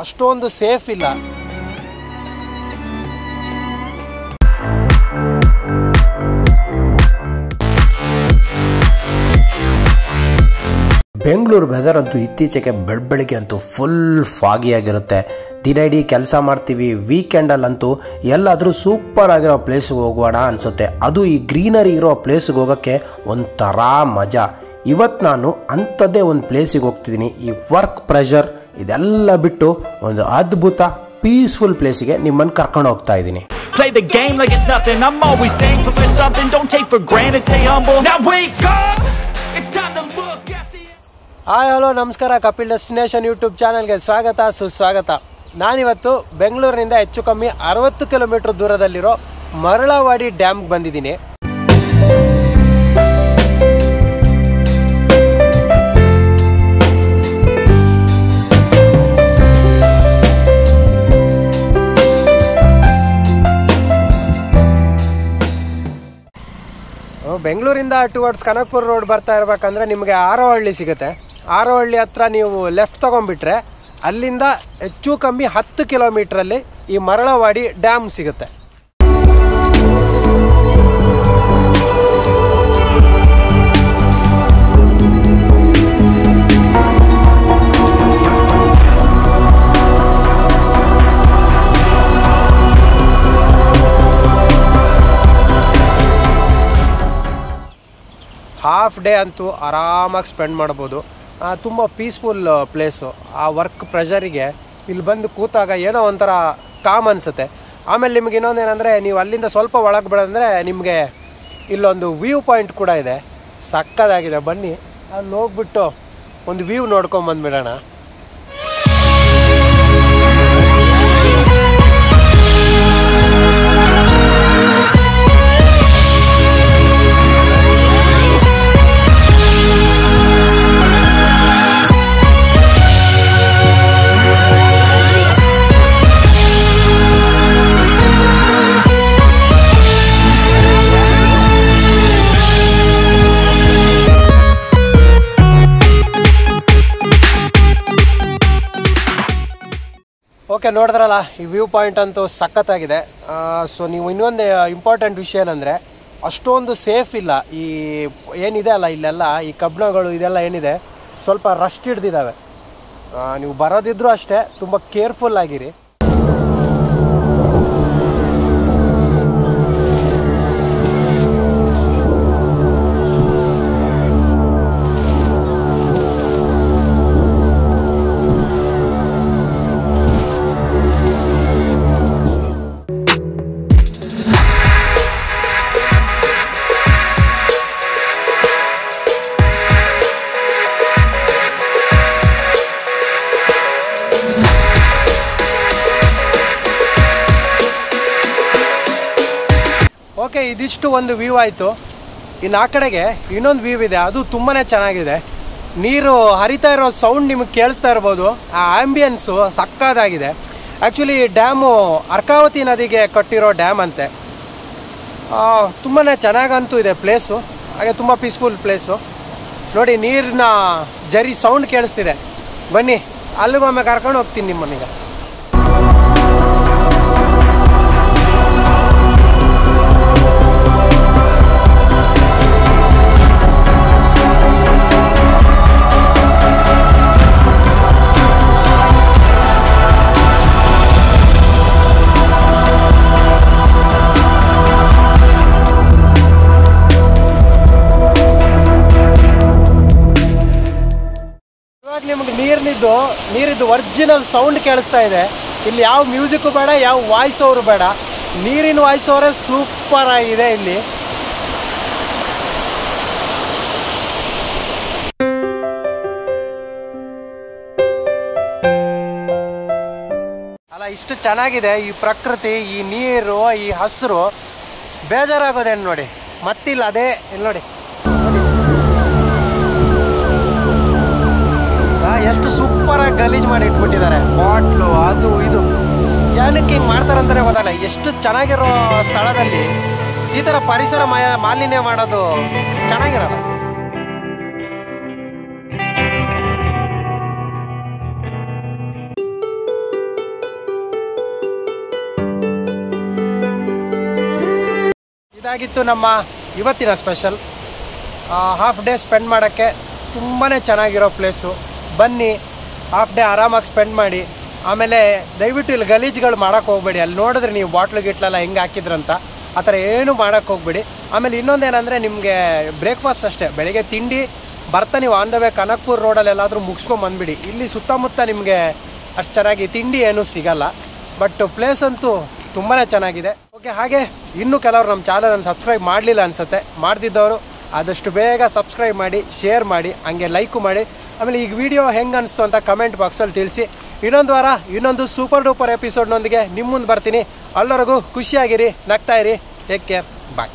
ಅಷ್ಟೊಂದು ಸೇಫ್ ಇಲ್ಲ. ಬೆಂಗಳೂರು ವೆದರ್ ಅಂತೂ ಇತ್ತೀಚೆಗೆ ಬೆಳಬೆಳಿಗ್ಗೆ ಅಂತೂ ಫುಲ್ ಫಾಗಿ ಆಗಿರುತ್ತೆ. ದಿನ ಇಡೀ ಕೆಲಸ ಮಾಡ್ತೀವಿ. ವೀಕೆಂಡಲ್ಲಂತೂ ಎಲ್ಲಾದರೂ ಸೂಪರ್ ಆಗಿರೋ ಪ್ಲೇಸ್ಗೆ ಹೋಗೋಣ ಅನಿಸುತ್ತೆ. ಅದು ಈ ಗ್ರೀನರಿ ಇರೋ ಪ್ಲೇಸ್ಗೆ ಹೋಗೋಕ್ಕೆ ಒಂಥರ ಮಜಾ. ಇವತ್ತು ನಾನು ಅಂಥದ್ದೇ ಒಂದು ಪ್ಲೇಸಿಗೆ ಹೋಗ್ತಿದ್ದೀನಿ. ಈ ವರ್ಕ್ ಪ್ರೆಷರ್ ಇದೆಲ್ಲ ಬಿಟ್ಟು ಒಂದು ಅದ್ಭುತ ಪೀಸ್ಫುಲ್ ಪ್ಲೇಸಿಗೆ ನಿಮ್ಮನ್ನು ಕರ್ಕೊಂಡು ಹೋಗ್ತಾ ಇದ್ದೀನಿ. Play the game like it's nothing. I'm always thankful for something. Don't take for granted. Stay humble. Now wake up. It's time to look at the. Hi hello ನಮಸ್ಕಾರ. ಕಪಿಲ್ ಡೆಸ್ಟಿನೇಷನ್ ಯೂಟ್ಯೂಬ್ ಚಾನಲ್ಗೆ ಸ್ವಾಗತ ಸುಸ್ವಾಗತ. ನಾನಿವತ್ತು ಬೆಂಗಳೂರಿನಿಂದ ಹೆಚ್ಚು ಕಮ್ಮಿ 60 ಕಿಲೋಮೀಟರ್ ದೂರದಲ್ಲಿರೋ ಮರಳವಾಡಿ ಡ್ಯಾಮ್ಗೆ ಬಂದಿದ್ದೀನಿ. ಬೆಂಗಳೂರಿಂದ ಟುವರ್ಡ್ಸ್ ಕನಕಪುರ ರೋಡ್ ಬರ್ತಾ ಇರ್ಬೇಕಂದ್ರೆ ನಿಮಗೆ ಆರೋಹಳ್ಳಿ ಸಿಗುತ್ತೆ. ಆರೋಹಳ್ಳಿ ಹತ್ರ ನೀವು ಲೆಫ್ಟ್ ತಗೊಂಡ್ಬಿಟ್ರೆ ಅಲ್ಲಿಂದ ಹೆಚ್ಚು ಕಮ್ಮಿ 10 ಕಿಲೋಮೀಟ್ರಲ್ಲಿ ಈ ಮರಳವಾಡಿ ಡ್ಯಾಮ್ ಸಿಗುತ್ತೆ. ಹಾಫ್ ಡೇ ಅಂತೂ ಆರಾಮಾಗಿ ಸ್ಪೆಂಡ್ ಮಾಡ್ಬೋದು. ತುಂಬ ಪೀಸ್ಫುಲ್ ಪ್ಲೇಸು. ಆ ವರ್ಕ್ ಪ್ರೆಷರಿಗೆ ಇಲ್ಲಿ ಬಂದು ಕೂತಾಗ ಏನೋ ಒಂಥರ ಕಾಮ್ ಅನಿಸುತ್ತೆ. ಆಮೇಲೆ ನಿಮ್ಗೆ ಇನ್ನೊಂದೇನೆಂದರೆ, ನೀವು ಅಲ್ಲಿಂದ ಸ್ವಲ್ಪ ಒಳಗೆ ಬೆಳೆದ್ರೆ ನಿಮಗೆ ಇಲ್ಲೊಂದು ವ್ಯೂ ಪಾಯಿಂಟ್ ಕೂಡ ಇದೆ. ಸಕ್ಕದಾಗಿದೆ. ಬನ್ನಿ ಅಲ್ಲಿ ಹೋಗ್ಬಿಟ್ಟು ಒಂದು ವ್ಯೂ ನೋಡ್ಕೊಂಬಂದ್ಬಿಡೋಣ. ಓಕೆ, ನೋಡಿದ್ರಲ್ಲ ಈ ವ್ಯೂ ಪಾಯಿಂಟ್ ಅಂತೂ ಸಖತ್ತಾಗಿದೆ. ಸೊ ನೀವು ಇನ್ನೊಂದು ಇಂಪಾರ್ಟೆಂಟ್ ವಿಷಯ ಏನಂದರೆ, ಅಷ್ಟೊಂದು ಸೇಫ್ ಇಲ್ಲ. ಈ ಏನಿದೆ ಅಲ್ಲ ಇಲ್ಲೆಲ್ಲ ಈ ಕಬ್ಬಣಗಳು ಇದೆಲ್ಲ ಏನಿದೆ ಸ್ವಲ್ಪ ರಸ್ಟ್ ಹಿಡ್ದಿದ್ದಾವೆ. ನೀವು ಬರೋದಿದ್ರು ಅಷ್ಟೇ ತುಂಬ ಕೇರ್ಫುಲ್ ಆಗಿರಿ. ಓಕೆ, ಇದಿಷ್ಟು ಒಂದು ವ್ಯೂ ಆಯಿತು. ಇನ್ನು ಆ ಕಡೆಗೆ ಇನ್ನೊಂದು ವ್ಯೂ ಇದೆ. ಅದು ತುಂಬಾ ಚೆನ್ನಾಗಿದೆ. ನೀರು ಹರಿತಾ ಇರೋ ಸೌಂಡ್ ನಿಮಗೆ ಕೇಳಿಸ್ತಾ ಇರ್ಬೋದು. ಆ ಆಂಬಿಯನ್ಸು ಸಕ್ಕದಾಗಿದೆ. ಆ್ಯಕ್ಚುಲಿ ಡ್ಯಾಮು ಅರ್ಕಾವತಿ ನದಿಗೆ ಕಟ್ಟಿರೋ ಡ್ಯಾಮ್ ಅಂತೆ. ತುಂಬಾ ಚೆನ್ನಾಗಂತೂ ಇದೆ ಪ್ಲೇಸು. ಹಾಗೆ ತುಂಬ ಪೀಸ್ಫುಲ್ ಪ್ಲೇಸು. ನೋಡಿ, ನೀರಿನ ಜರಿ ಸೌಂಡ್ ಕೇಳಿಸ್ತಿದೆ. ಬನ್ನಿ ಅಲ್ಲಿಗೊಮ್ಮೆ ಕರ್ಕೊಂಡು ಹೋಗ್ತೀನಿ ನಿಮ್ಮನ್ನೀಗ. ನಿಮ್ಗೆ ನೀರಿದ್ದು ಒರಿಜಿನಲ್ ಸೌಂಡ್ ಕೇಳಿಸ್ತಾ ಇದೆ. ಇಲ್ಲಿ ಯಾವ ಮ್ಯೂಸಿಕ್ ಬೇಡ, ಯಾವ ವಾಯ್ಸ್ ಓವರ್ ಬೇಡ. ನೀರಿನ ವಾಯ್ಸ್ ಓವರೇ ಸೂಪರ್ ಆಗಿದೆ ಇಲ್ಲಿ. ಅಲ್ಲ, ಇಷ್ಟು ಚೆನ್ನಾಗಿದೆ ಈ ಪ್ರಕೃತಿ, ಈ ನೀರು, ಈ ಹಸಿರು. ಬೇಜಾರಾಗೋದೇನು ನೋಡಿ. ಮತ್ತಿಲ್ಲ ಅದೇ ಇಲ್ಲಿ ನೋಡಿ. ಗಲೀಜ್ ಮಾಡಿ ಇಟ್ಬಿಟ್ಟಿದ್ದಾರೆ, ಬಾಟ್ಲು ಅದು ಇದು. ಏನಕ್ಕೆ ಹಿಂಗೆ ಮಾಡ್ತಾರಂತಾನೆ ಗೊತ್ತಲ್ಲ. ಎಷ್ಟು ಚೆನ್ನಾಗಿರೋ ಸ್ಥಳದಲ್ಲಿ ಈ ಥರ ಪರಿಸರ ಮಾಲಿನ್ಯ ಮಾಡೋದು ಚೆನ್ನಾಗಿರಲ್ಲ. ಇದಾಗಿತ್ತು ನಮ್ಮ ಇವತ್ತಿನ ಸ್ಪೆಷಲ್. ಹಾಫ್ ಡೇ ಸ್ಪೆಂಡ್ ಮಾಡೋಕ್ಕೆ ತುಂಬಾ ಚೆನ್ನಾಗಿರೋ ಪ್ಲೇಸು. ಬನ್ನಿ, ಹಾಫ್ ಡೇ ಆರಾಮಾಗಿ ಸ್ಪೆಂಡ್ ಮಾಡಿ. ಆಮೇಲೆ ದಯವಿಟ್ಟು ಇಲ್ಲಿ ಗಲೀಜುಗಳು ಮಾಡೋಕ್ಕೆ ಹೋಗ್ಬೇಡಿ. ಅಲ್ಲಿ ನೋಡಿದ್ರೆ ನೀವು ಬಾಟ್ಲು ಗಿಟ್ಲೆಲ್ಲ ಹೆಂಗೆ ಹಾಕಿದ್ರಂತ ಆ ಥರ ಏನು ಮಾಡೋಕ್ಕೆ ಹೋಗ್ಬೇಡಿ. ಆಮೇಲೆ ಇನ್ನೊಂದೇನೆಂದರೆ ನಿಮಗೆ ಬ್ರೇಕ್ಫಾಸ್ಟ್ ಅಷ್ಟೇ, ಬೆಳಿಗ್ಗೆ ತಿಂಡಿ ಬರ್ತಾ ನೀವು ಆನ್ ದ ವೇ ಕನಕ್ಪುರ ರೋಡಲ್ಲಿ ಎಲ್ಲಾದರೂ ಮುಗಿಸ್ಕೊಂಡು ಬಂದುಬಿಡಿ. ಇಲ್ಲಿ ಸುತ್ತಮುತ್ತ ನಿಮಗೆ ಅಷ್ಟು ಚೆನ್ನಾಗಿ ತಿಂಡಿ ಏನೂ ಸಿಗಲ್ಲ, ಬಟ್ ಪ್ಲೇಸ್ ಅಂತೂ ತುಂಬಾ ಚೆನ್ನಾಗಿದೆ. ಓಕೆ, ಹಾಗೆ ಇನ್ನೂ ಕೆಲವರು ನಮ್ಮ ಚಾನಲನ್ನು ಸಬ್ಸ್ಕ್ರೈಬ್ ಮಾಡಲಿಲ್ಲ ಅನಿಸುತ್ತೆ. ಮಾಡ್ತಿದ್ದವರು ಆದಷ್ಟು ಬೇಗ ಸಬ್ಸ್ಕ್ರೈಬ್ ಮಾಡಿ, ಶೇರ್ ಮಾಡಿ, ಹಂಗೆ ಲೈಕು ಮಾಡಿ. ಆಮೇಲೆ ಈಗ ವಿಡಿಯೋ ಹೆಂಗೆ ಅನಿಸ್ತು ಅಂತ ಕಮೆಂಟ್ ಬಾಕ್ಸಲ್ಲಿ ತಿಳಿಸಿ. ಇನ್ನೊಂದು ವಾರ ಇನ್ನೊಂದು ಸೂಪರ್ ಡೂಪರ್ ಎಪಿಸೋಡ್ನೊಂದಿಗೆ ನಿಮ್ಮ ಮುಂದೆ ಬರ್ತೀನಿ. ಅಲ್ಲವರೆಗೂ ಖುಷಿಯಾಗಿರಿ, ನಗ್ತಾ ಇರಿ. ಟೇಕ್ ಕೇರ್, ಬಾಯ್.